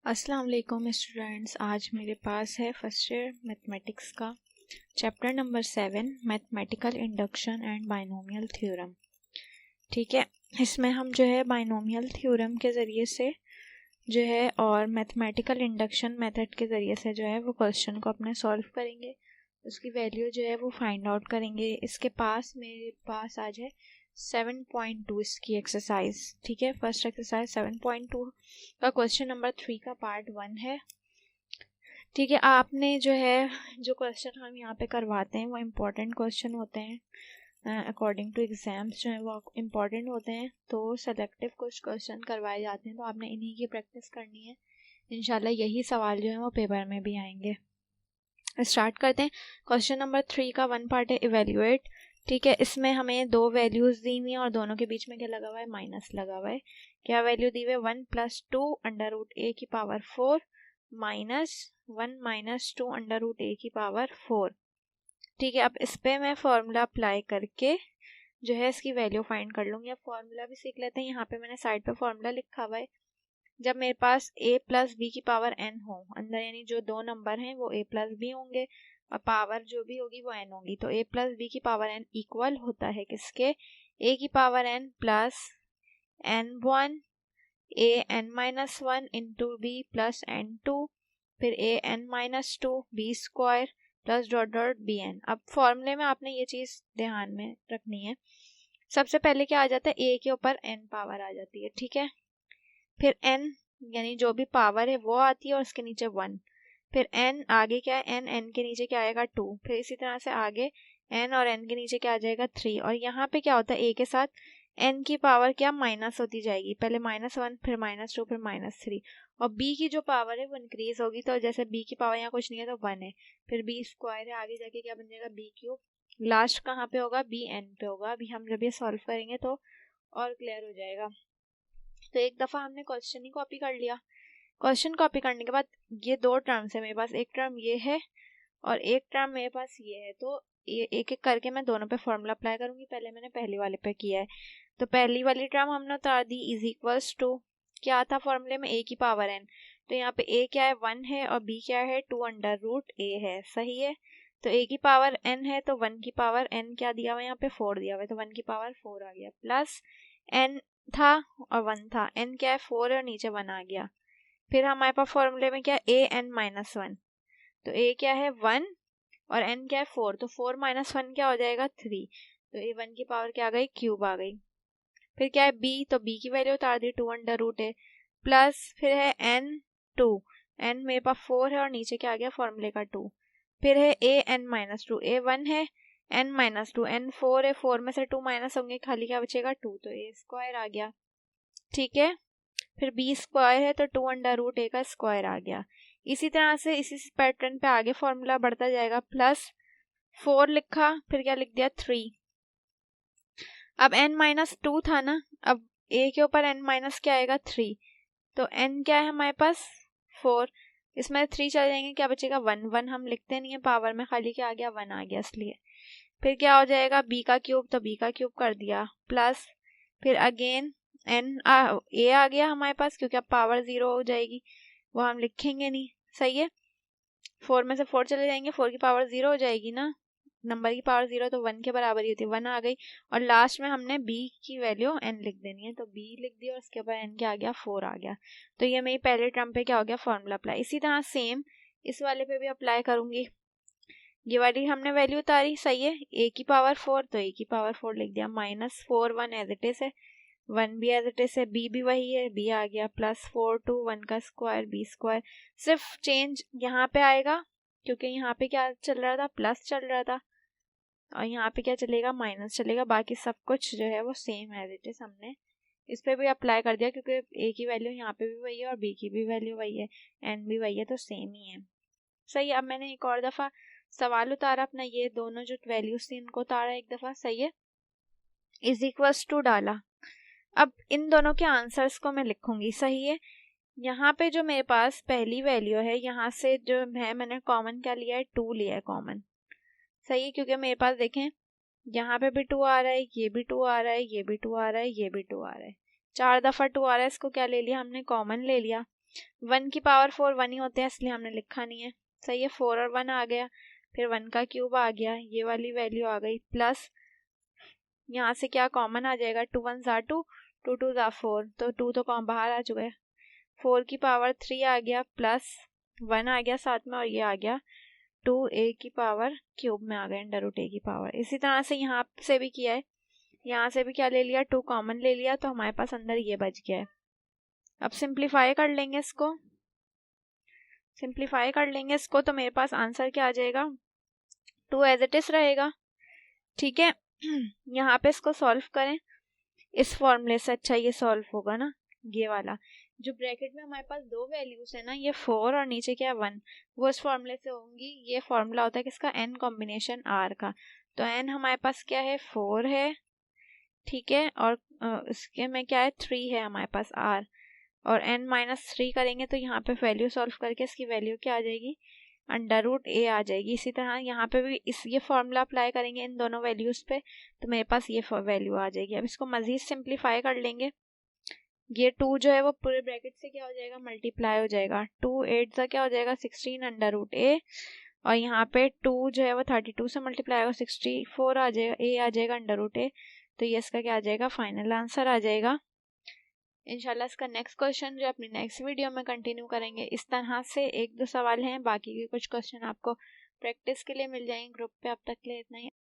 अस्सलाम वालेकुम स्टूडेंट्स। आज मेरे पास है फर्स्ट ईयर मैथमेटिक्स का chapter number 7 mathematical induction and binomial theorem. ठीक है, इसमें हम जो है बाइनोमियल थ्योरम के ज़रिए से जो है और मैथमेटिकल इंडक्शन मेथड के ज़रिए से जो है वो क्वेश्चन को अपने सॉल्व करेंगे, उसकी वैल्यू जो है वो फाइंड आउट करेंगे। इसके पास मेरे पास आज है 7.2 इसकी एक्सरसाइज। ठीक है, फर्स्ट एक्सरसाइज 7.2 का क्वेश्चन नंबर 3 का पार्ट 1 है। ठीक है, आपने जो है जो क्वेश्चन हम यहाँ पे करवाते हैं वो इम्पोर्टेंट क्वेश्चन होते हैं, अकॉर्डिंग टू एग्जाम्स जो है वो इम्पोर्टेंट होते हैं, तो सेलेक्टिव कुछ क्वेश्चन करवाए जाते हैं, तो आपने इन्हीं की प्रैक्टिस करनी है। इंशाल्लाह यही सवाल जो है वो पेपर में भी आएंगे। स्टार्ट करते हैं। क्वेश्चन नंबर 3 का वन पार्ट है इवेल्युएट। ठीक है, इसमें हमें दो वैल्यूज दी हुई हैं और दोनों के बीच में क्या लगा हुआ है, माइनस लगा हुआ है। क्या वैल्यू दी हुई है, 1 + 2 √a की पावर 4 माइनस 1 - 2 √a की पावर 4। ठीक है, अब इस पे मैं फॉर्मूला अप्लाई करके जो है इसकी वैल्यू फाइंड कर लूँगी। अब फॉर्मूला भी सीख लेते हैं। यहाँ पे मैंने साइड पे फॉर्मूला लिखा हुआ है। जब मेरे पास a + b की पावर n हो अंदर, यानी जो दो नंबर हैं वो a + b होंगे और पावर जो भी होगी वो n होगी, तो a + b की पावर n इक्वल होता है किसके, a की power n plus n1 a n-1 into b plus n2 फिर a n-2 b² plus dot dot bn। अब फॉर्मूले में आपने ये चीज़ ध्यान में रखनी है। सबसे पहले क्या आ जाता है, a के ऊपर n पावर आ जाती है। ठीक है, फिर n यानी जो भी पावर है वो आती है और उसके नीचे 1, फिर n आगे क्या है, n के नीचे क्या आएगा 2, फिर इसी तरह से आगे n और n के नीचे क्या आ जाएगा 3, और यहाँ पे क्या होता है a के साथ n की पावर क्या माइनस होती जाएगी, पहले -1 फिर -2 फिर -3, और b की जो पावर है वो इंक्रीज होगी, तो जैसे b की पावर यहाँ कुछ नहीं है तो 1 है, फिर b² है, आगे जाके क्या बन जाएगा b3, लास्ट कहाँ पे होगा, bn पे होगा। अभी हम जब ये सॉल्व करेंगे तो और क्लियर हो जाएगा। तो एक दफ़ा हमने क्वेश्चन ही कॉपी कर लिया। क्वेश्चन कॉपी करने के बाद ये दो टर्म्स है मेरे पास, एक टर्म ये है और एक टर्म मेरे पास ये है, तो ये एक एक करके मैं दोनों पे फॉर्मूला अप्लाई करूंगी। पहले मैंने पहली वाले पे किया है, तो पहली वाली टर्म हमने उतार दी, इज इक्वल्स टू क्या था फॉर्मूले में, a की पावर n, तो यहाँ पे a क्या है 1 है और b क्या है 2 √a है। सही है, तो a की पावर n है तो 1 की पावर n क्या दिया हुआ है, यहाँ पे 4 दिया हुआ है, तो 1 की पावर 4 आ गया, प्लस n था और 1 था, n क्या है 4 है और नीचे 1 आ गया। फिर हमारे पास फॉर्मूले में क्या a n-1, तो a क्या है 1 और n क्या है 4, तो 4 - 1 क्या हो जाएगा 3, तो a 1 की पावर क्या आ गई, क्यूब आ गई। फिर क्या है b, तो b की वैल्यू उतार दी 2 √a, प्लस फिर है n2, n मेरे पास 4 है और नीचे क्या आ गया फॉर्मूले का 2, फिर है a n-2, a 1 है n-2, n 4 है, 4 में से 2 माइनस होंगे, खाली क्या बचेगा 2, तो a² आ गया। ठीक है, फिर b² है तो 2 √a का स्क्वायर आ गया। इसी तरह से इसी पैटर्न पे आगे फॉर्मूला बढ़ता जाएगा, प्लस 4 लिखा, फिर क्या लिख दिया 3। अब n-2 था ना, अब a के ऊपर n- क्या आएगा 3, तो n क्या है हमारे पास 4, इसमें 3 चल जाएंगे, क्या बचेगा 1, 1 हम लिखते नहीं है पावर में, खाली क्या आ गया 1 आ गया इसलिए। फिर क्या हो जाएगा b का क्यूब, तो b का क्यूब कर दिया, प्लस फिर अगेन a आ गया हमारे पास, क्योंकि अब पावर 0 हो जाएगी, वो हम लिखेंगे नहीं। सही है, 4 में से 4 चले जाएंगे, 4 की पावर 0 हो जाएगी ना, नंबर की पावर 0 तो 1 के बराबर ही होती है, 1 आ गई, और लास्ट में हमने b की वैल्यू n लिख देनी है, तो b लिख दिया और उसके ऊपर n क्या आ गया 4 आ गया। तो ये मेरी पहले टर्म पे क्या हो गया फॉर्मूला अप्लाई। इसी तरह सेम इस वाले पे भी अप्लाई करूंगी। ये वाली हमने वैल्यू उतारी, सही है, a की पावर 4 तो a की पावर 4 लिख दिया, -4 1 एज इट इज है, 1 भी एज इट इज है, b भी वही है, b आ गया, प्लस 4 2 1 का स्क्वायर b², सिर्फ चेंज यहाँ पे आएगा क्योंकि यहाँ पे क्या चल रहा था, प्लस चल रहा था, और यहाँ पे क्या चलेगा, माइनस चलेगा, बाकी सब कुछ जो है वो सेम एज इट इज हमने इस पे भी अप्लाई कर दिया, क्योंकि a की वैल्यू यहाँ पे भी वही है और b की भी वैल्यू वही है, n भी वही है, तो सेम ही है। सही है, अब मैंने एक और दफ़ा सवाल उतारा अपना, ये दोनों जो वैल्यूज थी इनको उतारा एक दफ़ा, सही है, इज इक्वल्स टू डाला। अब इन दोनों के आंसर्स को मैं लिखूंगी। सही है, यहाँ पे जो मेरे पास पहली वैल्यू है, यहाँ से जो है मैंने कॉमन क्या लिया है, 2 लिया है कॉमन। सही है, क्योंकि मेरे पास देखें यहाँ पे भी 2 आ रहा है, ये भी 2 आ रहा है, ये भी 2 आ रहा है, ये भी 2 आ रहा है, 4 दफ़ा 2 आ रहा है, इसको क्या ले लिया हमने, कॉमन ले लिया। 1 की पावर 4 1 ही होते हैं, इसलिए हमने लिखा नहीं है। सही है, 4 और 1 आ गया, फिर 1 का क्यूब आ गया, ये वाली वैल्यू आ गई, प्लस यहाँ से क्या कॉमन आ जाएगा, 2 1 ज़ा 2, 2 2 ज़ा 4, तो 2 तो कॉम बाहर आ चुका है। 4 की पावर 3 आ गया, प्लस 1 आ गया साथ में, और ये आ गया 2a की पावर क्यूब में आ गया, अंडर रूट a की पावर। इसी तरह से यहाँ से भी किया है, यहाँ से भी क्या ले लिया, 2 कॉमन ले लिया, तो हमारे पास अंदर ये बच गया है। अब सिंप्लीफाई कर लेंगे इसको, सिंप्लीफाई कर लेंगे इसको, तो मेरे पास आंसर क्या आ जाएगा, 2 एज इट इज रहेगा। ठीक है, यहाँ पे इसको सॉल्व करें, इस फॉर्मूले से अच्छा ये सॉल्व होगा ना, ये वाला जो ब्रैकेट में हमारे पास दो वैल्यूज है ना, ये 4 और नीचे क्या है 1, वो इस फॉर्मूले से होंगी। ये फॉर्मूला होता है किसका, n कॉम्बिनेशन r का। तो n हमारे पास क्या है 4 है, ठीक है, और इसके में क्या है 3 है हमारे पास r, और n माइनस 3 करेंगे तो यहाँ पे वैल्यू सॉल्व करके इसकी वैल्यू क्या आ जाएगी, अंडर रूट a आ जाएगी। इसी तरह यहाँ पे भी ये फॉर्मूला अप्लाई करेंगे इन दोनों वैल्यूज पे, तो मेरे पास ये वैल्यू आ जाएगी। अब इसको मजीद सिंप्लीफाई कर लेंगे, ये 2 जो है वो पूरे ब्रैकेट से क्या हो जाएगा, मल्टीप्लाई हो जाएगा, 2 8 का क्या हो जाएगा 16 अंडर रूट a, और यहाँ पे 2 जो है वो 32 से मल्टीप्लाई होगा, 64 आ जाएगा, a आ जाएगा अंडर रूट a, तो ये इसका क्या आ जाएगा, फाइनल आंसर आ जाएगा। इंशाल्लाह इसका नेक्स्ट क्वेश्चन जो अपनी नेक्स्ट वीडियो में कंटिन्यू करेंगे। इस तरह से 1-2 सवाल हैं, बाकी के कुछ क्वेश्चन आपको प्रैक्टिस के लिए मिल जाएंगे ग्रुप पे। अब तक के लिए इतना ही।